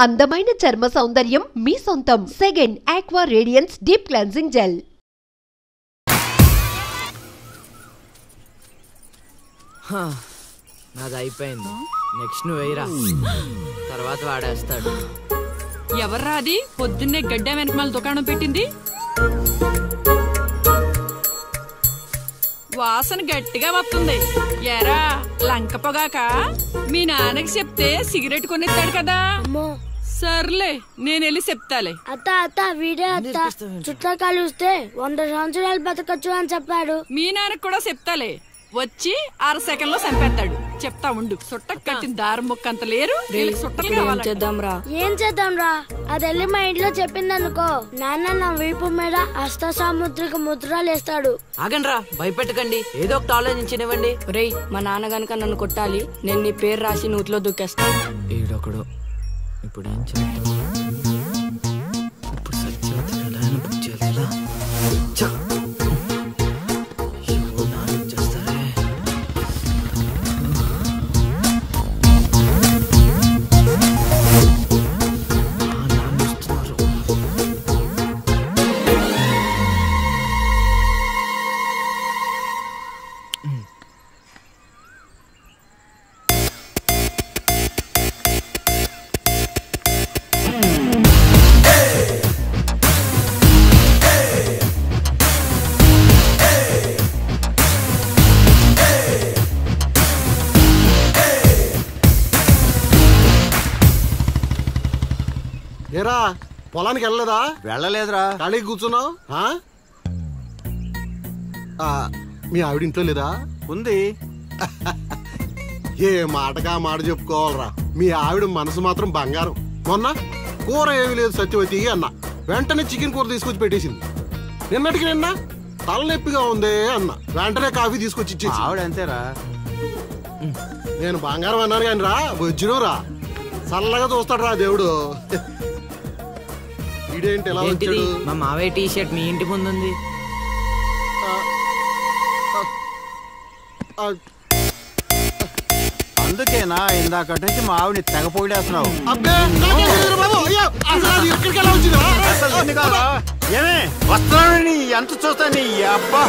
అందమైన చర్మ సౌందర్యం మీ సొంతం. Second aqua radiance deep cleansing gel. నాది అయిపోయింది. నెక్స్ట్ నువ్వు వేయరా, తర్వాత వాడేస్తాడు. ఎవర్రా అది పొద్దున్నే గడ్డ వెనకమాల దుకాణం పెట్టింది? వాసన గట్టిగా వస్తుంది. ఎరా లంక పొగాక? మీ నాన్నకి చెప్తే సిగరెట్ కొనిస్తాడు కదా. సర్లే నేను వెళ్ళి చెప్తాలే. అత్త వీడే అత్త చుట్టూ కలిస్తే 100 సంవత్సరాలు బతకచ్చు అని చెప్పాడు. మీ నాన్నకి కూడా చెప్తాలే, వచ్చి 6 సెకండ్లో చంపేస్తాడు. చెప్తా ఉండు. సుట్ట కట్టిన దారి ముక్క అంత లేరు. ఏం చేద్దాంరా? అది వెళ్ళి మా ఇంట్లో చెప్పిందనుకో, నాన్న నా వీపు మీద హస్త సాముద్రిక ముద్రలు వేస్తాడు. ఆగండ్రా, భయపెట్టకండి, ఏదో ఒకటి ఆలోచించనివ్వండి. రేయ్, మా నాన్న గనక నన్ను కొట్టాలి, నేను నీ పేరు రాసి నూతిలో దూకేస్తాను. ఈడొకడు. ఇప్పుడు ఏం చేద్దాం? ఇప్పుడు సత్యవతి ఎలా బుక్ చేయాలి? ఏరా పొలానికి వెళ్ళలేదా? వెళ్ళలేదురా. ఖాళీ కూర్చున్నావు? మీ ఆవిడ ఇంట్లో లేదా? ఉంది. ఏ మాటగా మాట చెప్పుకోవాలరా, మీ ఆవిడ మనసు మాత్రం బంగారం. మొన్న కూర ఏమి లేదు సత్యవతి అన్న, వెంటనే చికెన్ కూర తీసుకొచ్చి పెట్టేసింది. నిన్నటికి నిన్న తలనొప్పిగా ఉంది అన్న, వెంటనే కాఫీ తీసుకొచ్చి ఇచ్చేసి. ఆవిడ అంతేరా. నేను బంగారం అన్నాను కానీ రా బొజ్జును రా, చల్లగా చూస్తాడు రా దేవుడు. ఇదేంటి ఎలా వచ్చాడు? మా మావయ్య టీ షర్ట్ మీ ఇంటి ముందు ఉంది. అందుకేనా ఇందాక నుంచి మా ఆవిడని తెగ పొగిడేస్తున్నావు? ఏమే వస్తున్నాను, ఎంత చూస్తాను అబ్బా.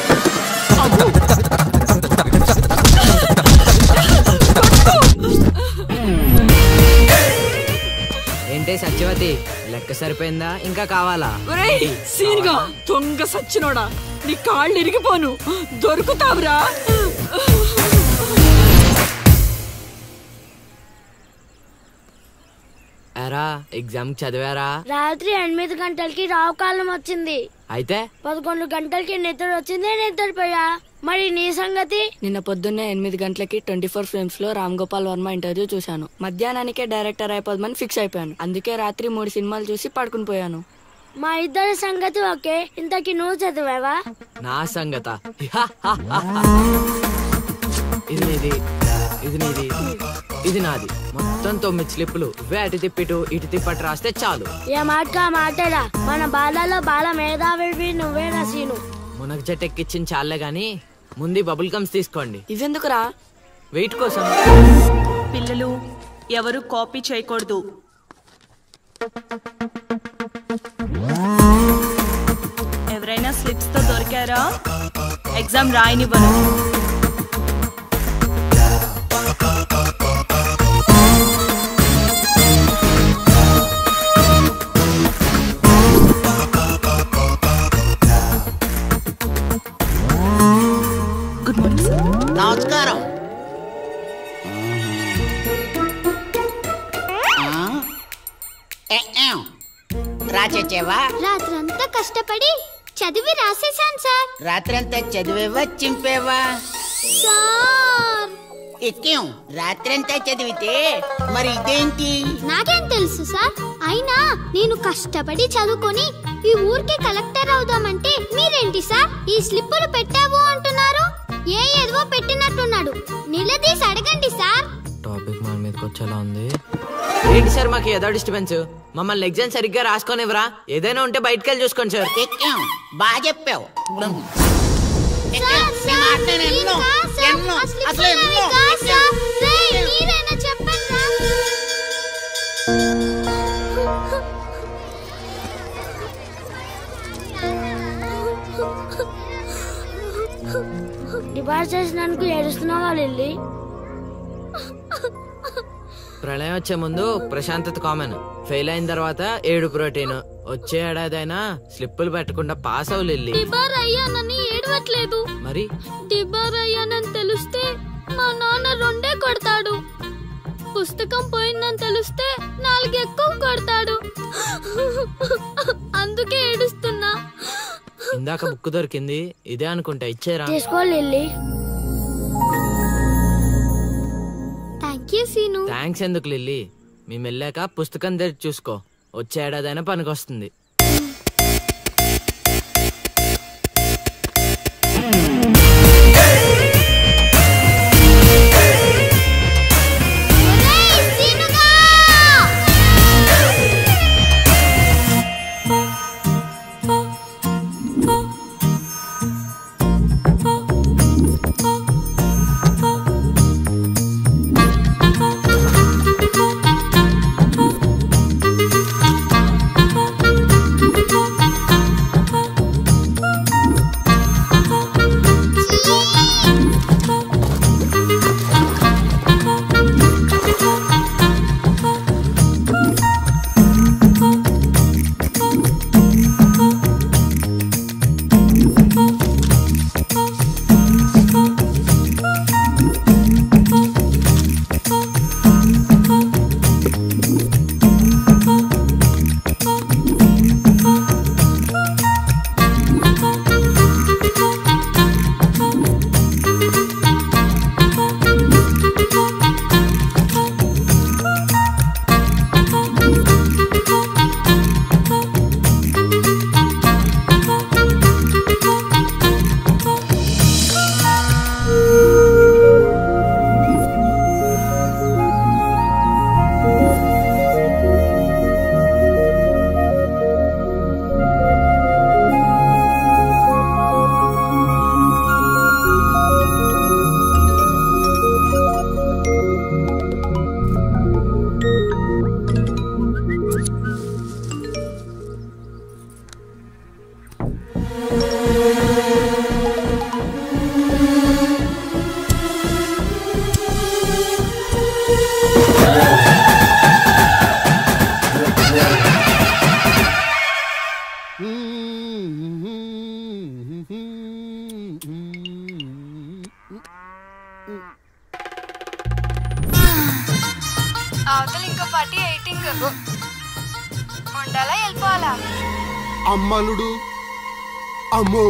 ఏంటే సత్యవతి, లెక్క సరిపోయిందా? ఇంకా కావాలా? సీన్గా దొంగ సచ్చినోడా, నీ కాళ్ళు ఇరిగిపోను, దొరుకుతావురా. ఎరా ఎగ్జామ్ చదివారా? రాత్రి 8 గంటలకి రావుకాలం వచ్చింది. అయితే 11 గంటలకి నిద్ర వచ్చింది, నిద్రపోయా. మరి నీ సంగతి? నిన్న పొద్దున్నే 8 గంటలకి 24 ఫిల్మ్స్ లో రామ్ గోపాల్ వర్మ ఇంటర్వ్యూ చూశాను. మధ్యాహ్నానికే డైరెక్టర్ అయిపోదామని ఫిక్స్ అయిపోయాను. అందుకే రాత్రి 3 సినిమాలు చూసి పడుకుని పోయాను. మా ఇద్దరి సంగతి ఓకే. ఇంతకి నువ్వు చదివావా? నా సంగత ఇది నీది, ఇది నీది, ఇది నాది. మొత్తం 9 స్లిప్పులు. అటు తిప్పిటు ఇటు తిప్పటి రాస్తే చాలు. ఏ మాట మాటరా, మన బాలలో బాల మేధావి నువ్వే రసీను. మునగ చెట్టు ఎక్కిచ్చిన చాలే గాని ముందు బబుల్ గమ్స్ తీసుకోండి. ఇవెందుకురా? వెయిట్ కోసం. పిల్లలు ఎవరు కాపీ చేయకూడదు. ఎవరైనా స్లిప్స్ తో దొరికారా? ఎగ్జామ్ రాయనివ్వను. Good morning sir. నమస్కారం. రాచేవా? రాత్రంతా కష్టపడి చదివి రాసేసాను సార్. రాత్రంతా చదివేవా చింపేవా? సార్ ఎక్కేం రాత్రంతా చదివితే మరి ఇదేంటి? నాకేం తెలుసు సార్. అయినా నేను కష్టపడి చదువుకొని ఈ ఊరికి కలెక్టర్ అవుదామంటే మీరేంటి సార్ ఈ స్లిప్పులు పెట్టావు అంటున్నారు? ఏదో పెట్టినట్టున్నాడు. నిలదీసి అడగండి సార్. టాపిక్ మన మీదకి వచ్చేలా ఉంది. ఏంటి సార్ మాకు ఏదో డిస్టర్బెన్స్? మమ్మల్ని ఎగ్జామ్ సరిగ్గా రాసుకొనివ్వరా? ఏదైనా ఉంటే బయటకు వెళ్ళి చూసుకోండి సార్. ఎక్కేం బాగా చెప్పావు. పాస్ చేసినందుకు ఏడుస్తున్నావా లిల్లీ? ప్రళయం వచ్చే ముందు ప్రశాంతత కామన్. ఫెయిల్ అయిన తర్వాత ఏడు ప్రోటీన్. వచ్చే ఏడాదైనా స్లిప్పులు పెట్టకుండా పాస్ అవ్వు లిల్లీ. డిబార్ అయ్యానని ఏడవట్లేదు. మరి డిబార్ అయ్యానని తెలిస్తే మా నాన్న 2 కొడతాడు. పుస్తకం పోయిందని తెలిస్తే 4 ఎక్కువ కొడతాడు. అందుకే ఏడుస్తున్నా. ఇందాక బుక్ దొరికింది, ఇదే అనుకుంటా. ఇచ్చేరా? తీసుకో లిల్లీ. థ్యాంక్స్ ఎందుకు లిల్లీ? మేము వెళ్ళాక పుస్తకం తెరిచి చూసుకో. వచ్చే ఏడాదైనా పనికొస్తుంది. అవతల ఇంకో పార్టీ ఎయిటింగ్ ఉండాలా వెళ్ళిపోవాలా? అమ్మలుడు అమ్మో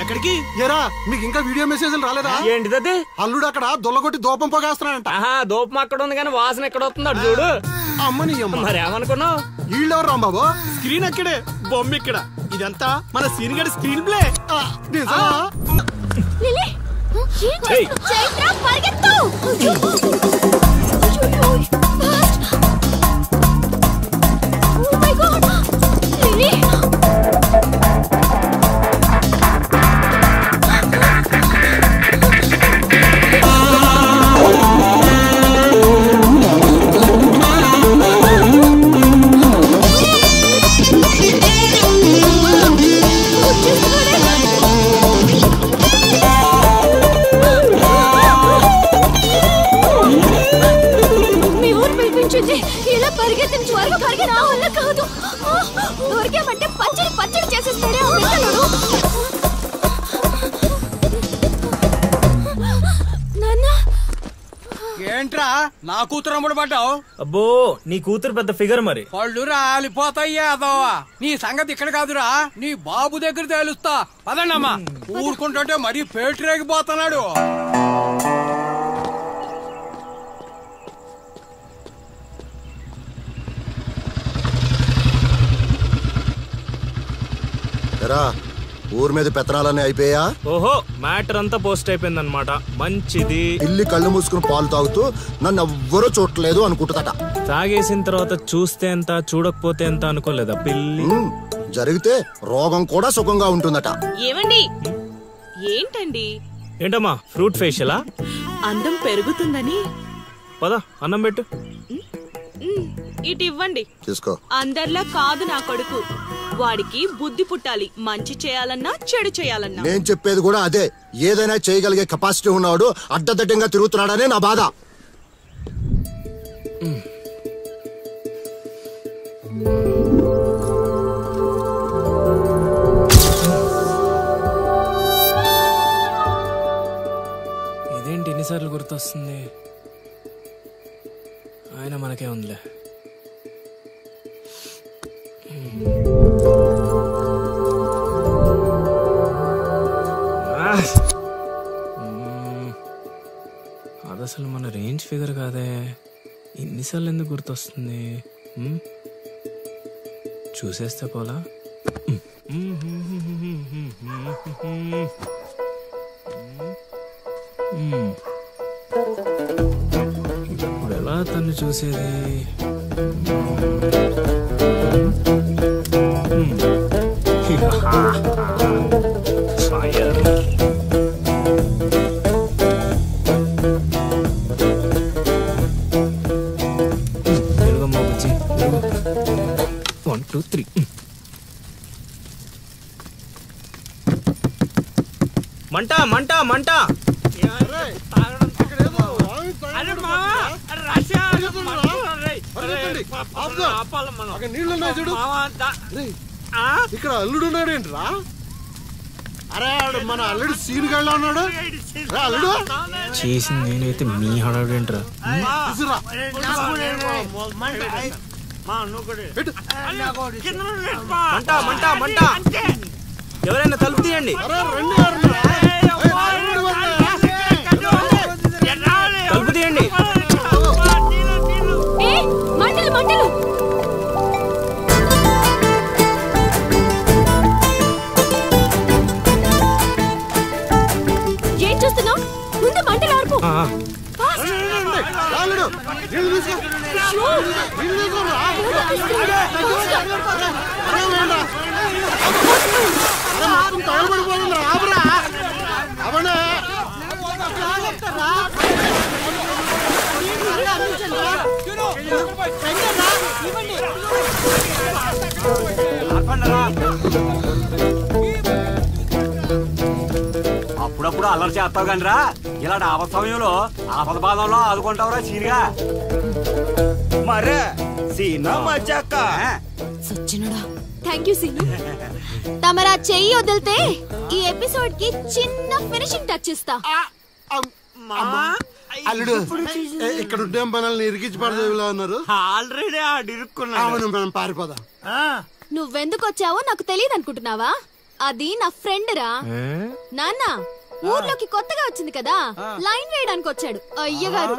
ఎక్కడికి? ఏరా మీకు ఇంకా వీడియో మెసేజ్లు రాలేదా? ఏంటిది? అల్లుడు అక్కడ దొల్లగొట్టి దూపం పోగేస్తున్నాడంట. దూపం అక్కడ ఉంది కానీ వాసన ఎక్కడ వస్తుంది అటు చూడు. అమ్మని అమ్మ మరి ఏమనుకున్నావు? వీళ్ళెవరు రాంబాబు? స్క్రీన్ అక్కడే, బొమ్మ ఇక్కడ. ఇదంతా మన సీన్ గడి స్క్రీన్ ప్లే. ఇలా పరిగెత్తించి వరకు పరిగె నా వల్ల కాదు. దొరికామంటే పచ్చడి పచ్చడి చేసేస్తాడే ఆ పిల్లలు. నాన్న ఏంట్రా నా కూతురు అమ్ముడు పడ్డావు? అబ్బో నీ కూతురు పెద్ద ఫిగర్ మరి. పళ్ళు రాలిపోతాయ్యా అదోవా. నీ సంగతి ఇక్కడ కాదురా, నీ బాబు దగ్గర తేలుస్తా. పదండమ్మా. ఊరుకుంటుంటే మరీ పేటరేగిపోతున్నాడు. ఊరి మీద పెత్తనాలన్నీ అయిపోయా? ఓహో మ్యాటర్ అంతా పోస్ట్ అయిపోయింది అనమాట. మంచిది. ఇల్లి కళ్ళు మూసుకుని పాలు తాగుతూ నన్ను ఎవ్వరూ చూడలేదు అనుకుంటుందట. తాగేసిన తర్వాత చూస్తే ఎంత చూడకపోతే ఎంత అనుకోలేదా పిల్లి? జరిగితే రోగం కూడా సుఖంగా ఉంటుందట. ఏమండి ఏంటండి ఏంటమ్మా ఫ్రూట్ ఫేషియలా? అందం పెరుగుతుందని. పద అన్నం పెట్టు. ఇటు ఇవ్వండి. తీసుకో. అందరిలా కాదు నా కొడుకు. వాడికి బుద్ధి పుట్టాలి, మంచి చేయాలన్నా చెడు చేయాలన్నా. నేను చెప్పేది కూడా అదే. ఏదైనా చేయగలిగే కెపాసిటీ ఉన్నవాడు అడ్డదడ్డంగా తిరుగుతున్నాడనే నా బాధ. ఇదేంటి ఎన్నిసార్లు గుర్తొస్తుంది? ఆయన మనకే ఉందిలే. అది అసలు మన రేంజ్ ఫిగర్ కాదే. ఇన్నిసార్లు ఎందుకు గుర్తొస్తుంది? చూసేస్తే పోలా. ఇప్పుడు ఎలా తను చూసేది? తెలుగమ్మ బుజ్జి 1 2 3. మంట మంట మంట. ఇక్కడ అల్లుడు ఉన్నాడేంట్రా? అరే మన అల్లుడు సీన్ గళ్ళ ఉన్నాడు. అల్లుడు చేసింది నేనైతే మీ హడావిడేంట్రా? మంట మంట మంట. ఎవరైనా తలుపు తీయండి. తలుపు తీయండి. మంటలు మంటలు. ఏం చూస్తున్నావు? ముందు మంటలు ఆర్పు. తగలబడిపోతుంది. ఆపరా అవనే అప్పుడప్పుడు అల్లరి చేస్తావు కానీ రా, ఇలాంటి ఆపద సమయంలో ఆపద బాధంలో ఆదుకుంటావురా సీనిగా. మరే సీనా మజాక సచ్చినడా. Thank you Seenu. తమరా చెయ్యి వదిలితే ఈ ఎపిసోడ్ కి చిన్న ఫినిషింగ్ టచ్ ఇస్తా. అల్లుడు ఇక్కడ ఉంటే మనల్ని ఇరికించి పడదేవిలా ఉన్నారు. ఆల్రెడీ అవును మనం పారిపోదాం. నువ్వెందుకు వచ్చావో నాకు తెలియదు అనుకుంటున్నావా? అది నా ఫ్రెండ్ రా. నాన్న ఊర్లోకి కొత్తగా వచ్చింది కదా, లైన్ వేయడానికి వచ్చాడు అయ్యగారు.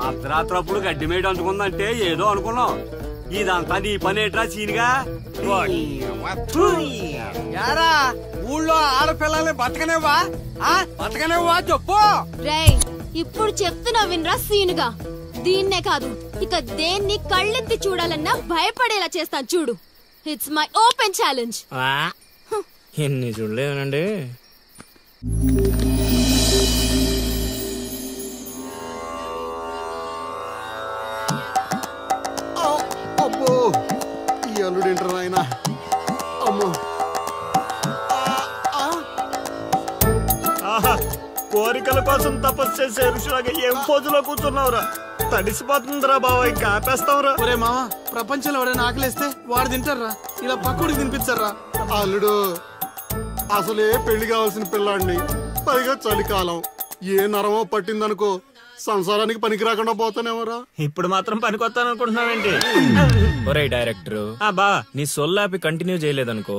అర్ధరాత్రప్పుడు గడ్డి మేడ అందుకుందంటే ఏదో అనుకున్నాం. ఇదంతా నీ పనేట్రా సీనిగా. యారా ఊళ్ళో ఆడపిల్లల్ని బతకనేవా బతకనేవా చెప్పు. రేయ్ ఇప్పుడు చెప్తున్నా వినరా సీనుగా. దీన్నే కాదు ఇక దేన్ని కళ్ళెత్తి చూడాలన్నా భయపడేలా చేస్తాను చూడు. It's my open challenge. ఎన్ని చూడలేదండి. అబ్బో ఈ అల్లుడు ఏంటారు ఆయన. అమ్మో కోరికల కోసం తపస్సు చేసే ఋషులాగా ఏం పోజులో కూర్చున్నావురా? తడిసిపోతుందిరా బావ, ఇంకా ఆపేస్తావురా. ఒరే మామ, ప్రపంచంలో ఎవరైనా ఆకలిస్తే వాడు తింటారా? ఇలా పక్కడికి తినిపించారా? అల్లుడు అసలే పెళ్లి కావాల్సిన పిల్లాడిని, పైగా చలికాలం, ఏ నరమో పట్టిందనుకో సంసారానికి పనికి రాకుండా పోతానేమరా. ఇప్పుడు మాత్రం పనికొస్తాను అనుకుంటున్నావేంటి? ఒరే డైరెక్టర్, బా నీ సొల్లాపి కంటిన్యూ చేయలేదనుకో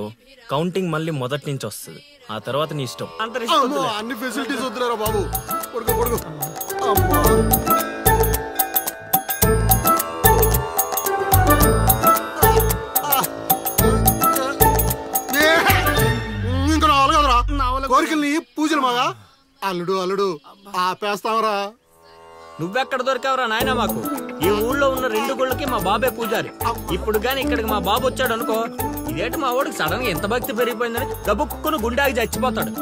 కౌంటింగ్ మళ్ళీ మొదటి నుంచి వస్తుంది. ఆ తర్వాత నీ ఇష్టం. అన్ని ఫెసిలిటీస్ వద్దులేరా బాబు. పడుకో పడుకో. ఇంకా నావలు కదరా కోరికల్ని పూజలు మాగా. అల్లుడు అల్లుడు ఆపేస్తావరా. నువ్వెక్కడ దొరికావురా నాయనా మాకు? ఈ ఊళ్ళో ఉన్న 2 గుళ్ళకి మా బాబే పూజారి. ఇప్పుడు గాని ఇక్కడికి మా బాబు వచ్చాడు అనుకో, ఇదేంటి మా వాడికి సడన్ గా ఎంత భక్తి పెరిగిపోయిందని గబుక్కును గుండాకి చచ్చిపోతాడు.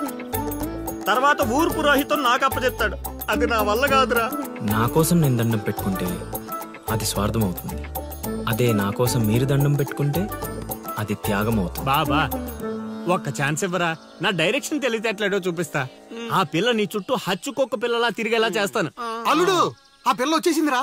తర్వాత ఊరు పురోహితం నాకు అప్పచెప్తాడు. అది నా వల్ల కాదురా. నా కోసం నేను దండం పెట్టుకుంటే అది స్వార్థం అవుతుంది. అదే నా కోసం మీరు దండం పెట్టుకుంటే అది త్యాగం అవుతుంది. బాబా ఒక్క ఛాన్స్ ఇవ్వరా, నా డైరెక్షన్ తెలివితేటలేడో చూపిస్తా. ఆ పిల్ల నీ చుట్టూ హచ్చుకొక్క పిల్లలా తిరిగేలా చేస్తాను. అల్లుడు ఆ పిల్ల వచ్చేసిందిరా.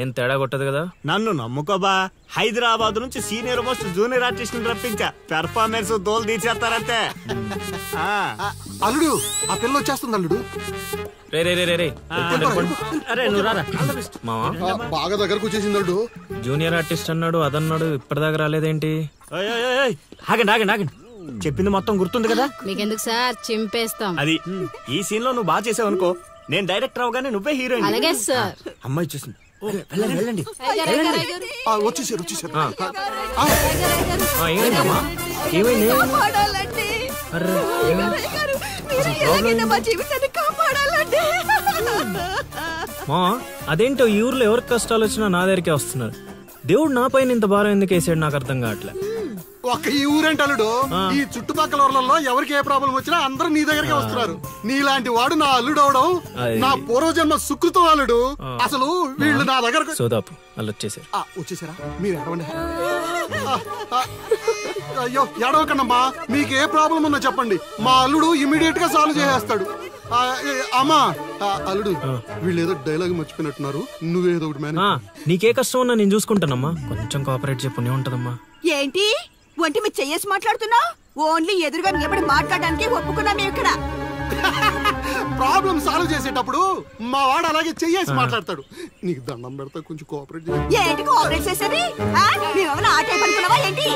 ఏం తేడా కొట్టదు కదా. నన్ను నమ్ముకోబా, హైదరాబాద్ నుంచి సీనియర్ మోస్ట్ జూనియర్ ఆర్టిస్ట్ రప్పించా. పెర్ఫార్మెన్స్ దోలు తీసేస్తారంతే. అల్లుడు ఆ పిల్ల వచ్చేస్తుంది అల్లుడు. బాగా దగ్గరకు వచ్చేసింది అల్లుడు. జూనియర్ ఆర్టిస్ట్ అన్నాడు అదన్నాడు, ఇప్పటిదాకా రాలేదేంటి? ఆగండి ఆగండి ఆగండి, చెప్పింది మొత్తం గుర్తుంది కదా మీకెందుకు సార్, చింపేస్తాం. అది ఈ సీన్ లో నువ్వు బాగా చేసావు అనుకో, నేను డైరెక్టర్ అవగానే నువ్వే హీరోయిన్. అలాగే సార్. అమ్మాయి చూసింది, వెళ్ళండి. వచ్చేసారు వచ్చేసారు. అదేంటో ఈ ఊర్లో ఎవరికి కష్టాలు వచ్చినా నా దగ్గరికే వస్తున్నారు. దేవుడు నా పైన ఇంత భారం ఎందుకు వేసాడు నాకు అర్థం కావట్లే. ఒక్క ఈ ఊరేంటి అల్లుడు, ఈ చుట్టుపక్కల ఊర్లలో ఎవరికి ఏ ప్రాబ్లం వచ్చినా అందరూ నీ దగ్గరికి వస్తున్నారు. నీలాంటి వాడు నా అల్లుడు అవడం నా పూర్వజన్మ సుకృతం అల్లుడు. అసలు వీళ్ళు నా దగ్గర సోదాపు వాళ్ళు వచ్చేసారు. వచ్చేసారా? మీరు ఎడవండి. అయ్యో ఎడవకండమ్మా, మీకు ఏ ప్రాబ్లం ఉన్నా చెప్పండి, మా అల్లుడు ఇమీడియట్ గా సాల్వ్ చేసేస్తాడు. అమ్మా అల్లుడు, వీళ్ళు ఏదో డైలాగ్ మర్చిపోయినట్టున్నారు, నువ్వేదో ఒకటి మేనేజ్. నీకే కష్టం ఉన్నా నేను చూసుకుంటానమ్మా, కొంచెం కోఆపరేట్ చెప్పునే ఉంటదమ్మా. ఏంటి ఒంటి మీద చెయ్యేసి మాట్లాడుతున్నావు? ఓన్లీ ఎదురుగా నిలబడి మాట్లాడడానికి ఒప్పుకున్నాం ఇక్కడ. ప్రాబ్లం సాల్వ్ చేసేటప్పుడు మా వాడు అలాగే చెయ్యేసి మాట్లాడతాడు. నీకు దండం పెడతా, కొంచెం కోఆపరేట్ ఏంటి కోఆపరేట్ చేసేది? మేమేమైనా ఆట అనుకున్నావా ఏంటి?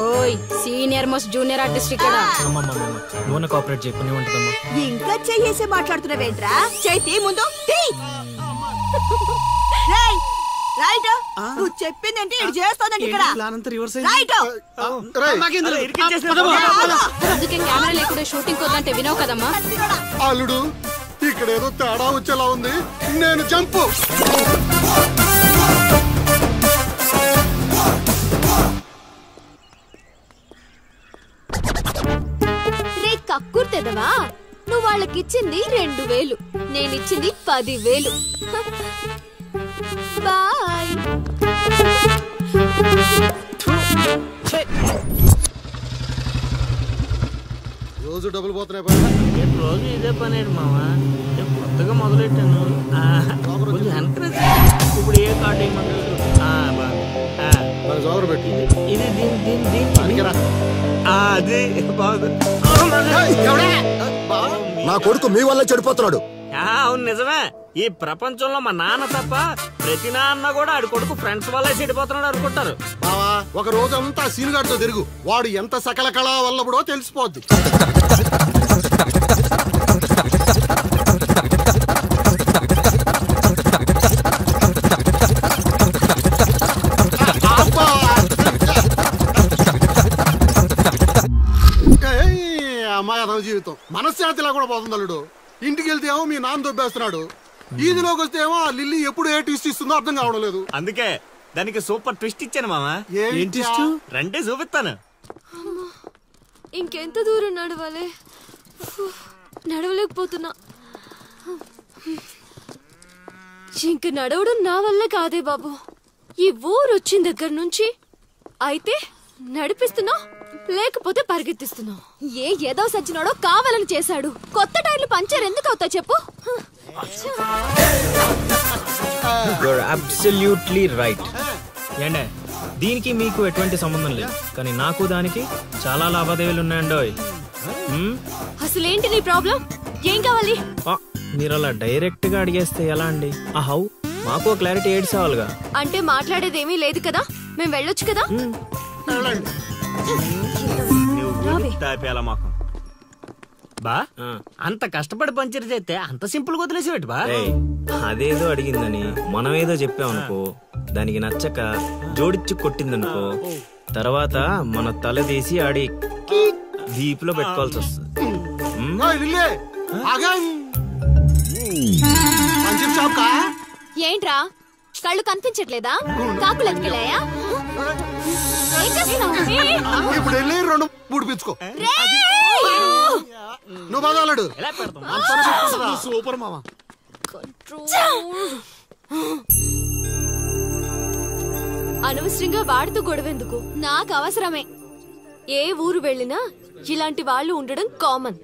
ఓయ్ సీనియర్ మోస్ట్ జూనియర్ ఆర్టిస్ట్ ఇక్కడ. నువ్వు కోఆపరేట్ చెప్పునే ఉంటదమ్మా. ఇంకా చెయ్యేసి మాట్లాడుతున్నావేంట్రా? చేతి ముందు రైట్. నువ్వు చెప్పిందంటే ఇది చేస్తానండి ఇక్కడ. రైట్. అందుకే కెమెరా లేకుండా షూటింగ్ వద్దంటే వినవు కదమ్మా. అల్లుడు ఇక్కడ ఏదో తేడా వచ్చేలా ఉంది, నేను జంపు. రే కక్కుర్తెదవా, నువ్వు వాళ్ళకిచ్చింది 2000, నేనిచ్చింది 10,000. బాయ్. రోజు డబ్బులు పోతున్నాయి. రోజు ఇదే పని మావా, కొత్తగా మొదలెట్టాను. ఇప్పుడు ఏ కార్డు ఇది నా కొడుకు మీ వల్ల చెడిపోతున్నాడు. అవును నిజమే, ఈ ప్రపంచంలో మా నాన్న తప్ప ప్రతి నాన్న కూడా ఆడి కొడుకు ఫ్రెండ్స్ వల్లే చెడిపోతున్నాడు అనుకుంటారు. బావా ఒక రోజంతా సీనుగాడితో తిరుగు, వాడు ఎంత సకల కళా వల్లబడో తెలిసిపోద్ది. అమ్మాయి అదవ జీవితం మనశ్శాంతిలా కూడా పోతుంది అల్లుడు. ఇంటికి వెళ్తే ఏమో మీ నాన్న దొబ్బేస్తున్నాడు, ఈదిలోకి వస్తే ఏమో ఆ లిల్లీ ఎప్పుడు ఏ ట్విస్ట్ ఇస్తుందో అర్థం కావడం లేదు. అందుకే దానికి సూపర్ ట్విస్ట్ ఇచ్చాను మామా. రండి చూపిస్తాను. ఇంకెంత దూరం నడవాలి, నడవలేకపోతున్నా. ఇంక నడవడం నా వల్ల కాదే బాబు. ఈ ఊరు వచ్చిన దగ్గర నుంచి అయితే నడిపిస్తున్నా, లేకపోతే పరిగెత్తిస్తున్నా. ఏదో సచ్చినాడో కావాలని చేశాడు. కొత్త టైర్లు కార్లు పంచర్ ఎందుకు అవుతాయి చెప్పు? You're absolutely right. ఏండే దీనికి మీకు ఎటువంటి సంబంధం లేదు, కానీ నాకు దానికి చాలా లావాదేవీలు ఉన్నాయండోయ్. అసలేంటి నీ ప్రాబ్లం? ఏం కావాలి? మీరు అలా డైరెక్ట్ గా అడిగేస్తే ఎలా అండి? హౌ మాకు క్లారిటీ ఏడ్చావాలిగా. అంటే మాట్లాడేదేమీ లేదు కదా, మేము వెళ్ళొచ్చు కదా. బా అంత కష్టపడి పంచర్ చేస్తే అంత సింపుల్ గా వదిలేసేవాటి బా. అదేదో అడిగిందని మనం ఏదో చెప్పామనుకో, దానికి నచ్చక జోడిచ్చి కొట్టిందనుకో, తర్వాత మన తల తీసి ఆడి దీపులో పెట్టుకోవాల్సి వస్తుంది. ఏంట్రా కళ్ళు కనిపించట్లేదా? కాకులు ఎత్తుకెళ్ళాయా? ఇప్పుడు వెళ్ళి 2-3 పిచ్చుకో. నువ్వు బాగాడు సూపర్ మామ. అనవసరంగా వాడితో గొడవెందుకు? నాకు అవసరమే. ఏ ఊరు వెళ్ళినా ఇలాంటి వాళ్ళు ఉండడం కామన్.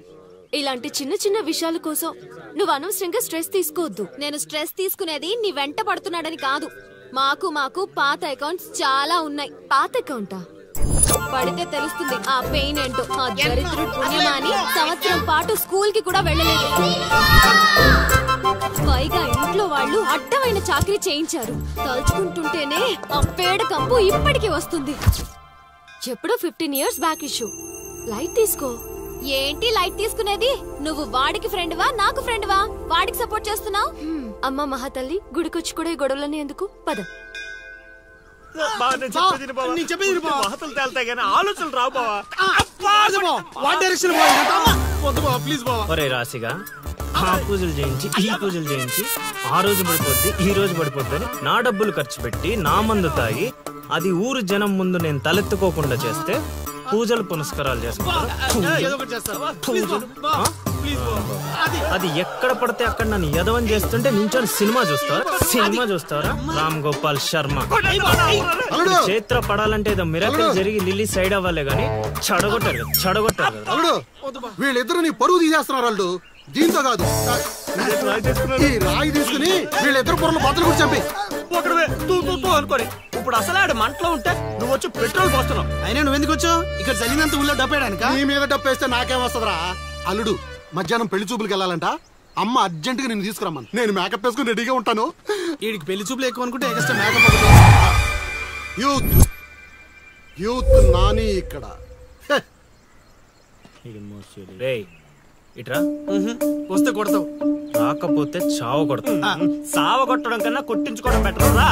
ఇలాంటి చిన్న చిన్న విషయాల కోసం నువ్వు అనవసరంగా స్ట్రెస్ తీసుకోవద్దు. నేను స్ట్రెస్ తీసుకునేది నీ వెంట పడుతున్నాడని కాదు. మాకు పాత అకౌంట్స్ చాలా ఉన్నాయి. పాత అకౌంటా? పడితే తెలుస్తుంది ఆ పెయిన్ ఏంటో. ఆ దరిద్రుడు పుణ్యమాని సంవత్సరం పాటు స్కూల్ కి కూడా వెళ్ళలేదు. పైగా ఇంట్లో వాళ్ళు అడ్డమైన చాకరీ చేయించారు. తలుచుకుంటుంటేనే ఆ పేడ కంపు ఇప్పటికీ వస్తుంది. ఎప్పుడో 15 years బ్యాక్ ఇష్యూ. లైట్ తీసుకో. ఏంటి లైట్ తీసుకునేది? నువ్వు వాడికి ఫ్రెండ్వా నాకు ఫ్రెండ్వా? వాడికి సపోర్ట్ చేస్తున్నావు? అమ్మ మహాతల్లి, గుడికొచ్చి కూడా ఈ గొడవలని ఎందుకు? పద. ఆలోచనలు రావు బావా. ఒరే రాశిగా ఆ పూజలు చేయించి ఈ పూజలు చేయించి ఆ రోజు పడిపోద్ది ఈ రోజు పడిపోద్ది అని నా డబ్బులు ఖర్చు పెట్టి నా మందు తాగి అది ఊరు జనం ముందు నేను తలెత్తుకోకుండా చేస్తే పూజలు పునస్కారాలు చేసుకుంటారు. అది ఎక్కడ పడితే అక్కడ నన్ను యదవం చేస్తుంటే నించొని సినిమా చూస్తారా? రామ్ గోపాల్ శర్మ చేత్ర పడాలంటే ఏదో మిరాకిల్ జరిగి లిల్లీ సైడ్ అవ్వాలే గాని చెడగొట్టారు. వీళ్ళిద్దరు నీ పరువు తీసేస్తున్నారు. వాళ్ళు దీంతో కాదు, ఈ రాయి తీసుకుని వీళ్ళిద్దరు పొరలు బద్దలు కూడా చంపి అనుకోని ఇప్పుడు అసలు ఆడు మంటలో ఉంటే నువ్వు వచ్చి పెట్రోల్ పోస్తున్నావు. అయినా నువ్వు ఎందుకు వచ్చావు? ఇక్కడ చదివినంత ఊళ్ళో డప్పేయడానికి. నీ మీద డప్పేస్తే నాకేం వస్తుందిరా? అల్లుడు మధ్యాహ్నం పెళ్లి చూపులకు వెళ్ళాలంట. అమ్మ అర్జెంట్ గా నేను తీసుకురమ్మను. నేను మేకప్ వేసుకుని రెడీగా ఉంటాను. వీడికి పెళ్లి చూపులు ఎక్కువ అనుకుంటే ఎక్స్ట్రా మేకప్. యూత్ నాని ఇక్కడ. ఇట్రా. వస్తే కొడతావు, రాకపోతే చావు కొడతావు. సావ కొట్టడం కన్నా కొట్టించుకోవడం బెటర్ రా.